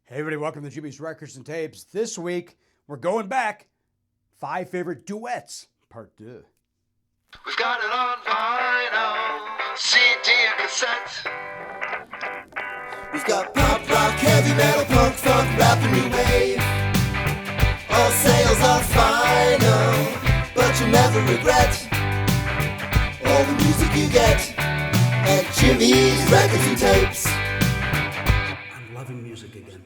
Hey everybody, welcome to Jimmy's Records and Tapes. This week, we're going back. 5 favorite duets, part 2. We've got it on vinyl, CD and cassette. We've got pop, rock, heavy metal, punk, funk, rap, and new wave. All sales are final, but you'll never regret all the music you get at Jimmy's Records and Tapes. I'm loving music again.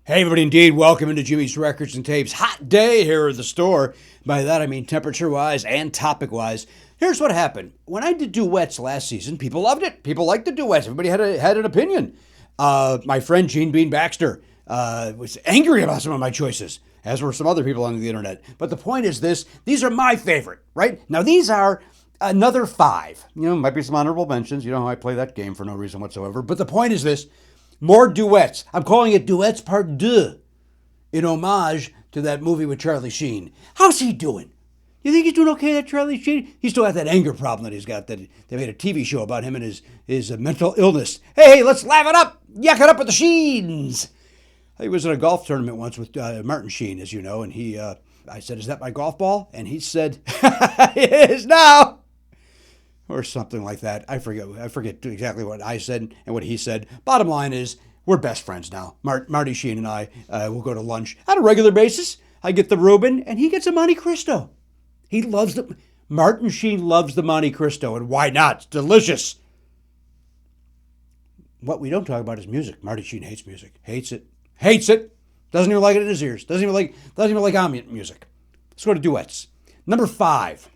Hey everybody, indeed, welcome into Jimmy's Records and Tapes. Hot day here at the store. By that I mean temperature-wise and topic-wise. Here's what happened. When I did duets last season, people loved it. People liked the duets. Everybody had an opinion. My friend Gene Bean Baxter was angry about some of my choices, as were some other people on the internet. But the point is this, these are my favorite, right? Now these are another 5. Might be some honorable mentions. You know how I play that game for no reason whatsoever. But the point is this, more duets. I'm calling it Duets Part 2, in homage to that movie with Charlie Sheen. How's he doing? You think he's doing okay, that Charlie Sheen? He still has that anger problem that he's got, that they made a TV show about him and his mental illness. Hey, let's laugh it up, yuck it up with the Sheens. He was in a golf tournament once with Martin Sheen, as you know, and I said, is that my golf ball? And he said, it is now. Or something like that. I forget exactly what I said and what he said. Bottom line is, we're best friends now. Marty Sheen and I will go to lunch on a regular basis. I get the Reuben, and he gets a Monte Cristo. Martin Sheen loves the Monte Cristo, and why not? It's delicious. What we don't talk about is music. Marty Sheen hates music. Hates it. Doesn't even like it in his ears. Doesn't even like ambient music. Let's go to duets. Number 5.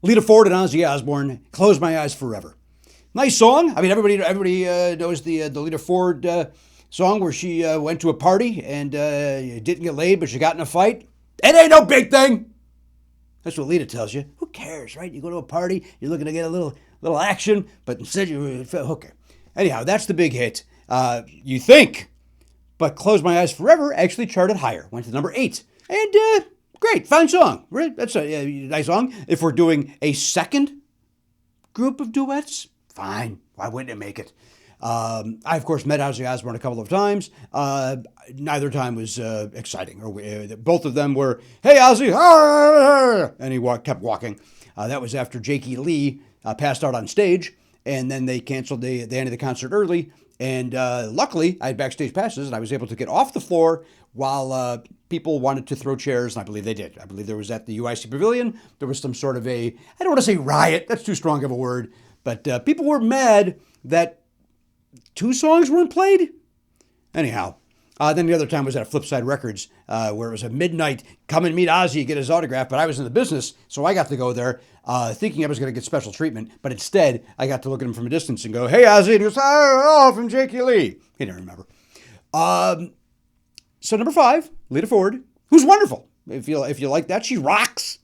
Lita Ford and Ozzy Osbourne, Close My Eyes Forever. Nice song. I mean, everybody knows the Lita Ford song where she went to a party and didn't get laid, but she got in a fight. It ain't no big thing. That's what Lita tells you. Who cares, right? You go to a party, you're looking to get a little action, but instead okay. Anyhow, that's the big hit. You think, but Close My Eyes Forever actually charted higher. Went to number 8. And great, fine song. That's a nice song. If we're doing a second group of duets, fine. Why wouldn't it make it? I, of course, met Ozzy Osbourne a couple of times. Neither time was exciting. Both of them were, hey, Ozzy, and he kept walking. That was after Jakey Lee passed out on stage, and then they canceled the end of the concert early. And luckily, I had backstage passes, and I was able to get off the floor while people wanted to throw chairs, and I believe they did. I believe there was at the UIC Pavilion, there was some sort of I don't want to say riot, that's too strong of a word, but people were mad that 2 songs weren't played. Anyhow, then the other time was at Flipside Records, where it was a midnight, come and meet Ozzy, get his autograph, but I was in the business, so I got to go there thinking I was going to get special treatment, but instead, I got to look at him from a distance and go, hey, Ozzy, and he goes, oh, from Jakey Lee. He didn't remember. So number 5, Lita Ford, who's wonderful. If you like that, she rocks.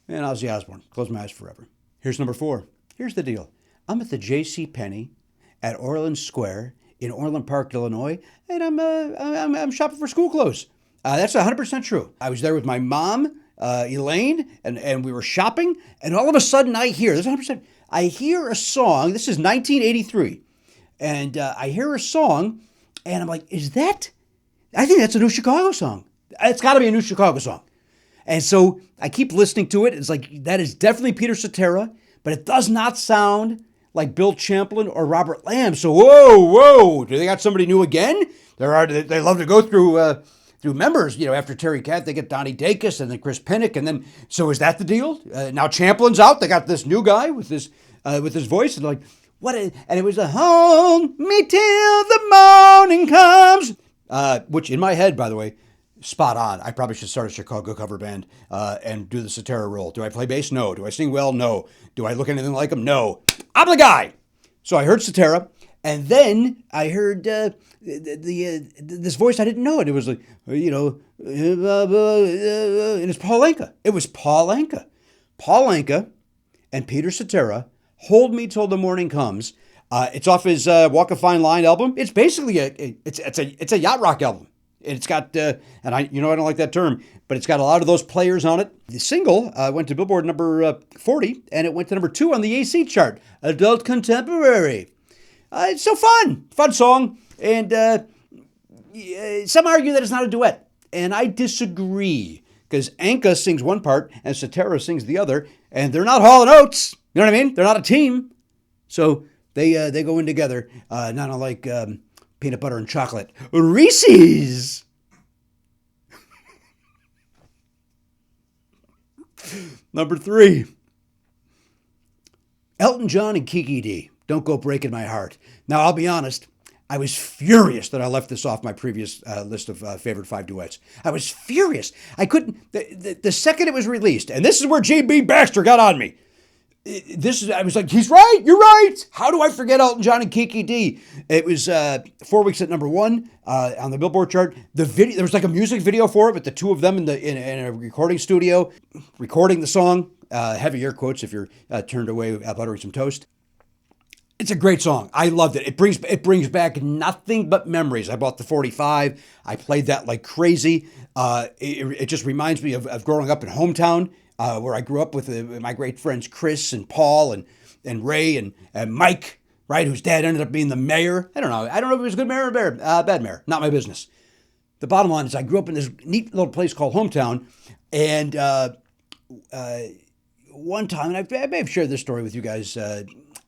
And Ozzy Osbourne, Close My Eyes Forever. Here's number 4. Here's the deal. I'm at the J.C. Penney at Orland Square in Orland Park, Illinois, and I'm shopping for school clothes. That's 100% true. I was there with my mom, Elaine, and we were shopping, and all of a sudden I hear, this is 100%, I hear a song, this is 1983, and I hear a song, and I'm like, I think that's a new Chicago song. It's got to be a new Chicago song. And so I keep listening to it. It's like, that is definitely Peter Cetera, but it does not sound like Bill Champlin or Robert Lamb. So, whoa, do they got somebody new again? They love to go through members. After Terry Cat, they get Donnie Dacus and then Chris Pinnock. And then, so is that the deal? Now Champlin's out. They got this new guy with his voice. And like, what? And it was hold me till the morning comes. Which in my head, by the way, spot on. I probably should start a Chicago cover band and do the Cetera role. Do I play bass? No. Do I sing well? No. Do I look anything like him? No. I'm the guy. So I heard Cetera, and then I heard this voice I didn't know it. It was like, and it's Paul Anka. It was Paul Anka. Paul Anka and Peter Cetera, Hold Me Till the Morning Comes. It's off his Walk a Fine Line album. It's basically it's a yacht rock album. It's got, and I don't like that term, but it's got a lot of those players on it. The single went to Billboard number 40, and it went to number 2 on the AC chart. Adult Contemporary. It's so fun song. And some argue that it's not a duet, and I disagree, because Anka sings one part and Cetera sings the other, and they're not Hall & Oates. You know what I mean? They're not a team. So they go in together, not unlike peanut butter and chocolate. Reese's! Number 3. Elton John and Kiki D. Don't Go Breaking My Heart. Now, I'll be honest. I was furious that I left this off my previous list of favorite 5 duets. I was furious. I couldn't. The second it was released, and this is where J.B. Baxter got on me. I was like, he's right. You're right. How do I forget Elton John and Kiki D? It was 4 weeks at number 1 on the Billboard chart. The video, there was like a music video for it with the two of them in a recording studio, recording the song. Heavy air quotes if you're turned away buttering some toast. It's a great song. I loved it. It brings back nothing but memories. I bought the 45. I played that like crazy. It just reminds me of growing up in hometown, where I grew up with my great friends Chris and Paul and Ray and Mike, right, whose dad ended up being the mayor. I don't know if he was a good mayor or bad mayor. Not my business. The bottom line is I grew up in this neat little place called Hometown, and one time, and I may have shared this story with you guys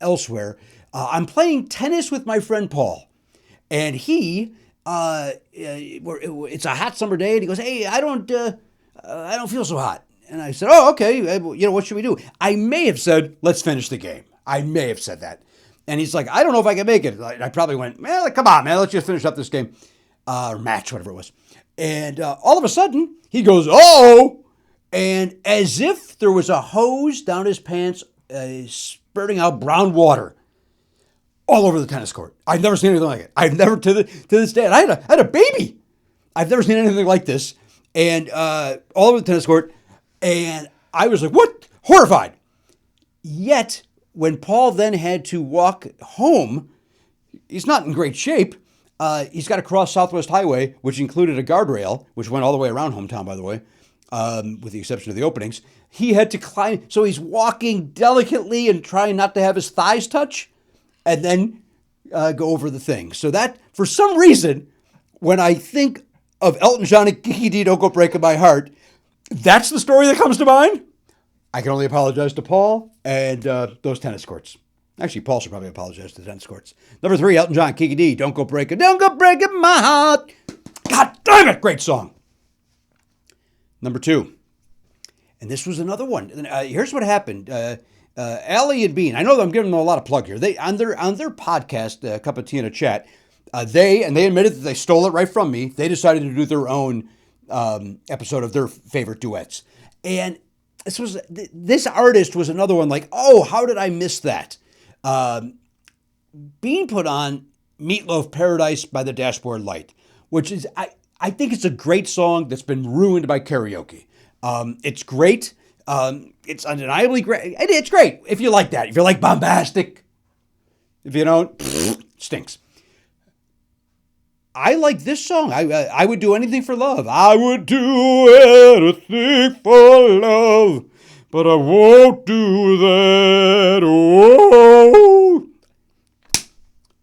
elsewhere, I'm playing tennis with my friend Paul, and it's a hot summer day, and he goes, "Hey, I don't feel so hot." And I said, "Oh, okay. What should we do?" I may have said, "Let's finish the game." I may have said that, and he's like, "I don't know if I can make it." I probably went, "Well, come on, man. Let's just finish up this game or match, whatever it was." And all of a sudden, he goes, "Oh!" And as if there was a hose down his pants, spurting out brown water all over the tennis court. I've never seen anything like it. I've never, to this day, and I had a baby. I've never seen anything like this. And all over the tennis court. And I was like, what? Horrified. Yet, when Paul then had to walk home, he's not in great shape. He's got to cross Southwest Highway, which included a guardrail, which went all the way around hometown, by the way, with the exception of the openings. He had to climb. So he's walking delicately and trying not to have his thighs touch, and then go over the thing. So that, for some reason, when I think of Elton John and Kiki D, Don't Go Breaking My Heart, that's the story that comes to mind. I can only apologize to Paul and those tennis courts. Actually, Paul should probably apologize to the tennis courts. Number 3, Elton John, Kiki D, Don't Go Breaking My Heart. God damn it, great song. Number 2, and this was another one. Here's what happened. Allie and Bean, I know that I'm giving them a lot of plug here. They on their podcast, Cup of Tea and a Chat, they admitted that they stole it right from me. They decided to do their own episode of their favorite duets. And this artist was another one like, oh, how did I miss that? Bean put on Meatloaf Paradise by the Dashboard Light, which is, I think it's a great song that's been ruined by karaoke. It's great. It's undeniably great. It's great if you like that. If you like bombastic. If you don't, stinks. I like this song. I would do anything for love. I would do anything for love, but I won't do that. Oh.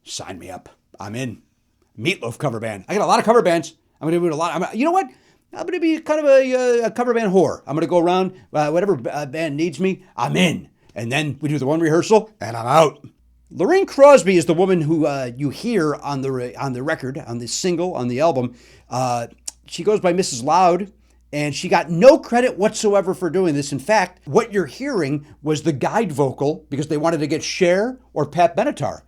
Sign me up. I'm in. Meatloaf cover band. I got a lot of cover bands. I'm going to do a lot. You know what? I'm going to be kind of a cover band whore. I'm going to go around, whatever band needs me, I'm in. And then we do the one rehearsal, and I'm out. Lorraine Crosby is the woman who you hear on the record, on the single, on the album. She goes by Mrs. Loud, and she got no credit whatsoever for doing this. In fact, what you're hearing was the guide vocal, because they wanted to get Cher or Pat Benatar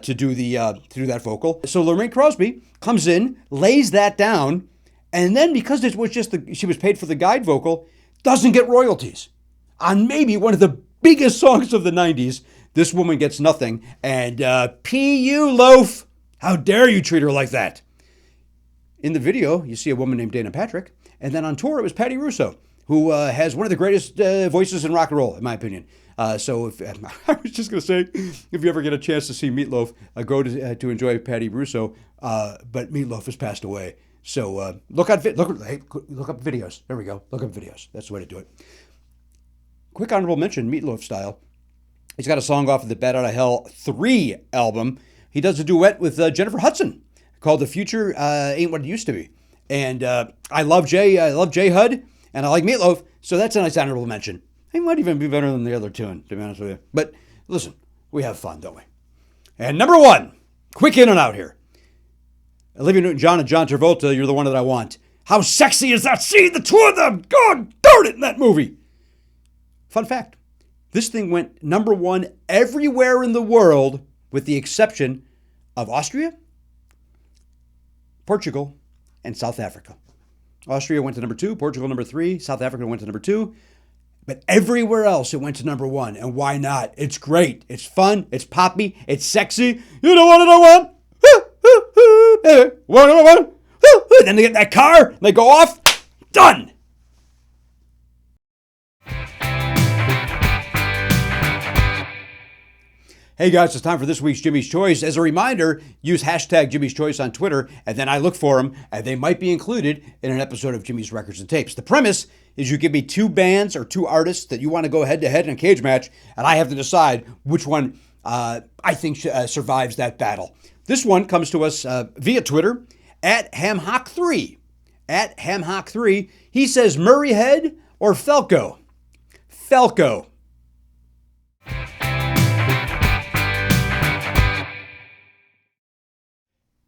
to do that vocal. So Lorraine Crosby comes in, lays that down, and then because it was just she was paid for the guide vocal, doesn't get royalties. On maybe one of the biggest songs of the 90s, this woman gets nothing. And P.U. Loaf, how dare you treat her like that? In the video, you see a woman named Dana Patrick. And then on tour, it was Patty Russo, who has one of the greatest voices in rock and roll, in my opinion. So I was just going to say, if you ever get a chance to see Meatloaf, go to enjoy Patty Russo. But Meatloaf has passed away. So look up videos. There we go. Look up videos. That's the way to do it. Quick honorable mention, Meatloaf style. He's got a song off of the Bat Out of Hell 3 album. He does a duet with Jennifer Hudson called "The Future Ain't What It Used to Be," and I love J Hud, and I like Meatloaf, so that's a nice honorable mention. It might even be better than the other tune, to be honest with you. But listen, we have fun, don't we? And number 1, quick in and out here. Olivia Newton-John and John Travolta, You're the One That I Want. How sexy is that scene? The two of them, God darn it, in that movie. Fun fact, this thing went number 1 everywhere in the world with the exception of Austria, Portugal, and South Africa. Austria went to number 2, Portugal number 3, South Africa went to number 2. But everywhere else it went to number 1. And why not? It's great. It's fun. It's poppy. It's sexy. You know what I want? What do I want? Then they get in that car. They go off. Done. Hey guys, it's time for this week's Jimmy's Choice. As a reminder, use hashtag Jimmy's Choice on Twitter, and then I look for them, and they might be included in an episode of Jimmy's Records and Tapes. The premise is you give me 2 bands or 2 artists that you want to go head-to-head in a cage match, and I have to decide which one I think survives that battle. This one comes to us via Twitter, at Hamhock3. At Hamhock3, he says Murray Head or Felco? Felco.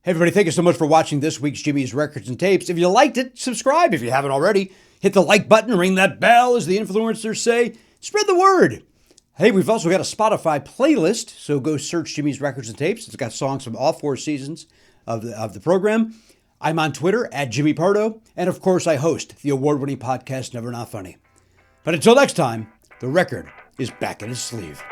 Hey everybody, thank you so much for watching this week's Jimmy's Records and Tapes. If you liked it, subscribe if you haven't already. Hit the like button, ring that bell, as the influencers say. Spread the word. Hey, we've also got a Spotify playlist, so go search Jimmy's Records and Tapes. It's got songs from all 4 seasons of the program. I'm on Twitter, at Jimmy Pardo, and of course I host the award-winning podcast, Never Not Funny. But until next time, the record is back in its sleeve.